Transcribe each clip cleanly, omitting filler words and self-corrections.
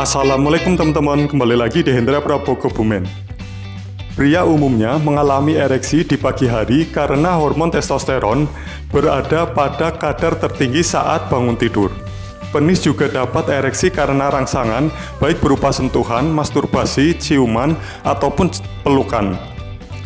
Assalamualaikum teman-teman, kembali lagi di Hendra Prabowo Kebumen. Pria umumnya mengalami ereksi di pagi hari karena hormon testosteron berada pada kadar tertinggi saat bangun tidur. Penis juga dapat ereksi karena rangsangan, baik berupa sentuhan, masturbasi, ciuman, ataupun pelukan.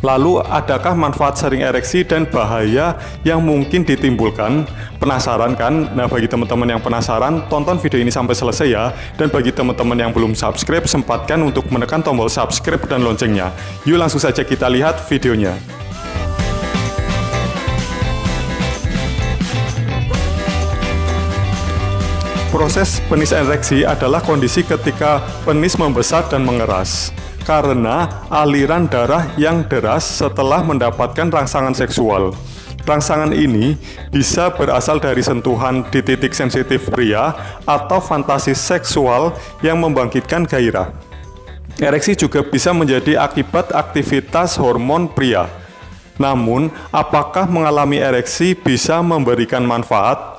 Lalu, adakah manfaat sering ereksi dan bahaya yang mungkin ditimbulkan? Penasaran kan? Nah, bagi teman-teman yang penasaran, tonton video ini sampai selesai ya. Dan bagi teman-teman yang belum subscribe, sempatkan untuk menekan tombol subscribe dan loncengnya. Yuk langsung saja kita lihat videonya. Proses penis ereksi adalah kondisi ketika penis membesar dan mengeras karena aliran darah yang deras setelah mendapatkan rangsangan seksual. Rangsangan ini bisa berasal dari sentuhan di titik sensitif pria atau fantasi seksual yang membangkitkan gairah. Ereksi juga bisa menjadi akibat aktivitas hormon pria. Namun, apakah mengalami ereksi bisa memberikan manfaat?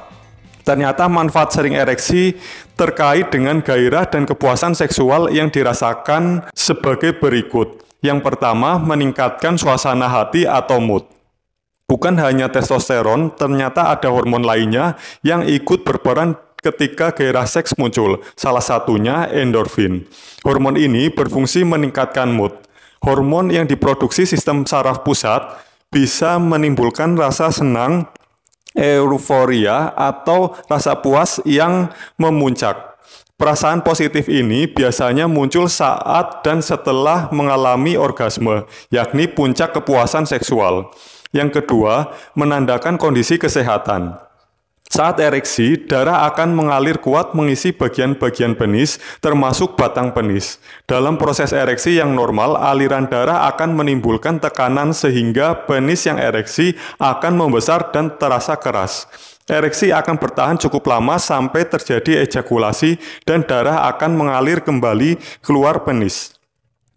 Ternyata manfaat sering ereksi terkait dengan gairah dan kepuasan seksual yang dirasakan sebagai berikut. Yang pertama, meningkatkan suasana hati atau mood. Bukan hanya testosteron, ternyata ada hormon lainnya yang ikut berperan ketika gairah seks muncul. Salah satunya endorfin. Hormon ini berfungsi meningkatkan mood. Hormon yang diproduksi sistem saraf pusat bisa menimbulkan rasa senang, euforia, atau rasa puas yang memuncak. Perasaan positif ini biasanya muncul saat dan setelah mengalami orgasme, yakni puncak kepuasan seksual. Yang kedua, menandakan kondisi kesehatan. Saat ereksi, darah akan mengalir kuat mengisi bagian-bagian penis, termasuk batang penis. Dalam proses ereksi yang normal, aliran darah akan menimbulkan tekanan sehingga penis yang ereksi akan membesar dan terasa keras. Ereksi akan bertahan cukup lama sampai terjadi ejakulasi dan darah akan mengalir kembali keluar penis.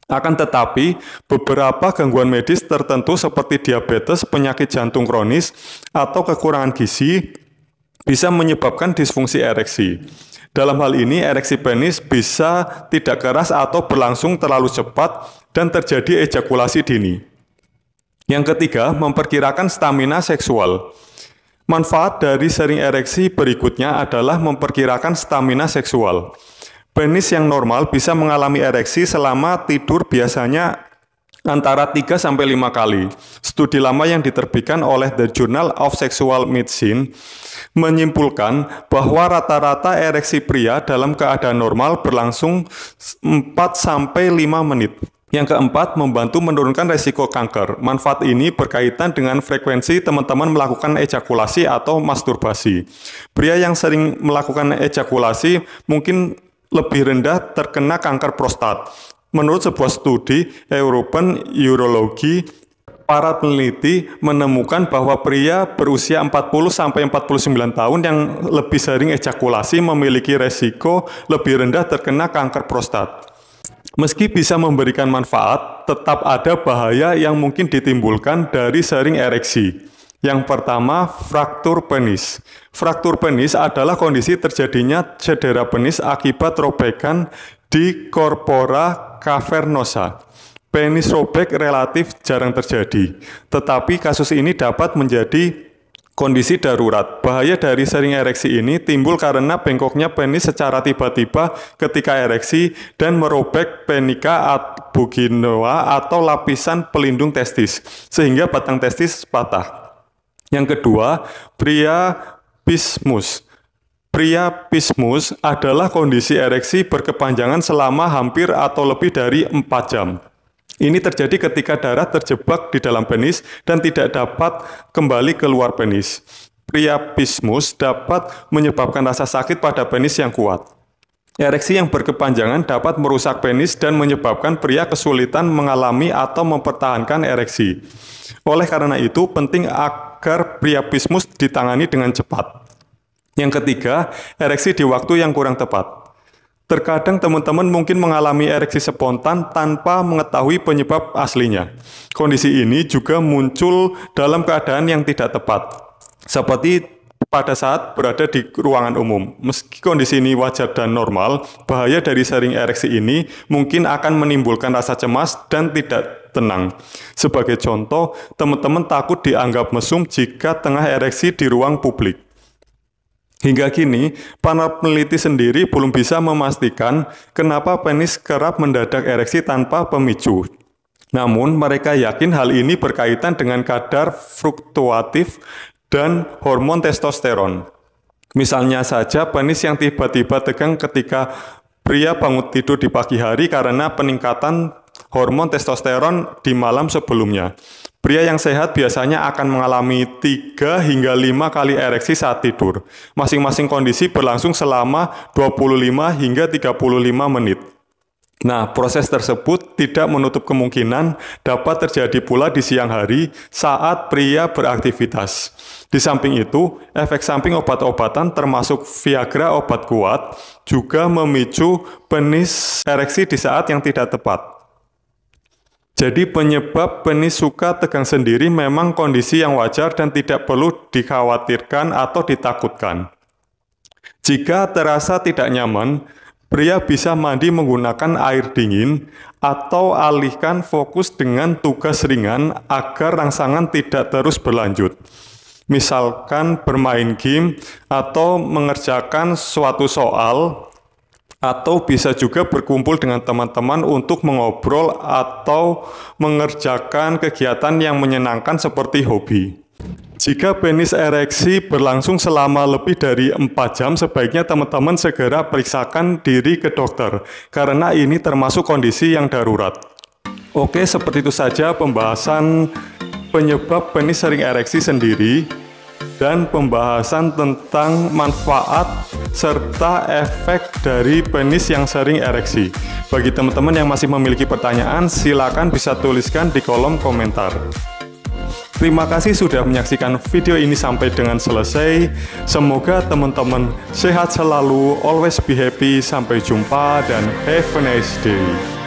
Akan tetapi, beberapa gangguan medis tertentu seperti diabetes, penyakit jantung kronis, atau kekurangan gizi bisa menyebabkan disfungsi ereksi. Dalam hal ini, ereksi penis bisa tidak keras atau berlangsung terlalu cepat dan terjadi ejakulasi dini. Yang ketiga, memperkirakan stamina seksual. Manfaat dari sering ereksi berikutnya adalah memperkirakan stamina seksual. Penis yang normal bisa mengalami ereksi selama tidur biasanya antara 3-5 kali. Studi lama yang diterbitkan oleh The Journal of Sexual Medicine menyimpulkan bahwa rata-rata ereksi pria dalam keadaan normal berlangsung 4-5 menit. Yang keempat, membantu menurunkan resiko kanker. Manfaat ini berkaitan dengan frekuensi teman-teman melakukan ejakulasi atau masturbasi. Pria yang sering melakukan ejakulasi mungkin lebih rendah terkena kanker prostat. Menurut sebuah studi European Urology, para peneliti menemukan bahwa pria berusia 40-49 tahun yang lebih sering ejakulasi memiliki resiko lebih rendah terkena kanker prostat. Meski bisa memberikan manfaat, tetap ada bahaya yang mungkin ditimbulkan dari sering ereksi. Yang pertama, fraktur penis. Fraktur penis adalah kondisi terjadinya cedera penis akibat robekan di corpora cavernosa. Penis robek relatif jarang terjadi, tetapi kasus ini dapat menjadi kondisi darurat. Bahaya dari sering ereksi ini timbul karena bengkoknya penis secara tiba-tiba ketika ereksi dan merobek penica buginoa atau lapisan pelindung testis, sehingga batang testis patah. Yang kedua, priapismus. Priapismus adalah kondisi ereksi berkepanjangan selama hampir atau lebih dari 4 jam. Ini terjadi ketika darah terjebak di dalam penis dan tidak dapat kembali keluar penis. Priapismus dapat menyebabkan rasa sakit pada penis yang kuat. Ereksi yang berkepanjangan dapat merusak penis dan menyebabkan pria kesulitan mengalami atau mempertahankan ereksi. Oleh karena itu, penting agar priapismus ditangani dengan cepat. Yang ketiga, ereksi di waktu yang kurang tepat. Terkadang teman-teman mungkin mengalami ereksi spontan tanpa mengetahui penyebab aslinya. Kondisi ini juga muncul dalam keadaan yang tidak tepat, seperti pada saat berada di ruangan umum. Meski kondisi ini wajar dan normal, bahaya dari sering ereksi ini mungkin akan menimbulkan rasa cemas dan tidak tenang. Sebagai contoh, teman-teman takut dianggap mesum jika tengah ereksi di ruang publik. Hingga kini, para peneliti sendiri belum bisa memastikan kenapa penis kerap mendadak ereksi tanpa pemicu. Namun, mereka yakin hal ini berkaitan dengan kadar fluktuatif dan hormon testosteron. Misalnya saja penis yang tiba-tiba tegang ketika pria bangun tidur di pagi hari karena peningkatan hormon testosteron di malam sebelumnya. Pria yang sehat biasanya akan mengalami 3 hingga 5 kali ereksi saat tidur. Masing-masing kondisi berlangsung selama 25 hingga 35 menit. Nah, proses tersebut tidak menutup kemungkinan dapat terjadi pula di siang hari saat pria beraktivitas. Di samping itu, efek samping obat-obatan termasuk Viagra obat kuat juga memicu penis ereksi di saat yang tidak tepat. Jadi penyebab penis suka tegang sendiri memang kondisi yang wajar dan tidak perlu dikhawatirkan atau ditakutkan. Jika terasa tidak nyaman, pria bisa mandi menggunakan air dingin atau alihkan fokus dengan tugas ringan agar rangsangan tidak terus berlanjut. Misalkan bermain game atau mengerjakan suatu soal, atau bisa juga berkumpul dengan teman-teman untuk mengobrol atau mengerjakan kegiatan yang menyenangkan seperti hobi. Jika penis ereksi berlangsung selama lebih dari 4 jam, sebaiknya teman-teman segera periksakan diri ke dokter, karena ini termasuk kondisi yang darurat. Oke, seperti itu saja pembahasan penyebab penis sering ereksi sendiri, dan pembahasan tentang manfaat serta efek dari penis yang sering ereksi. Bagi teman-teman yang masih memiliki pertanyaan, silakan bisa tuliskan di kolom komentar. Terima kasih sudah menyaksikan video ini sampai dengan selesai. Semoga teman-teman sehat selalu, always be happy, sampai jumpa, dan have a nice day.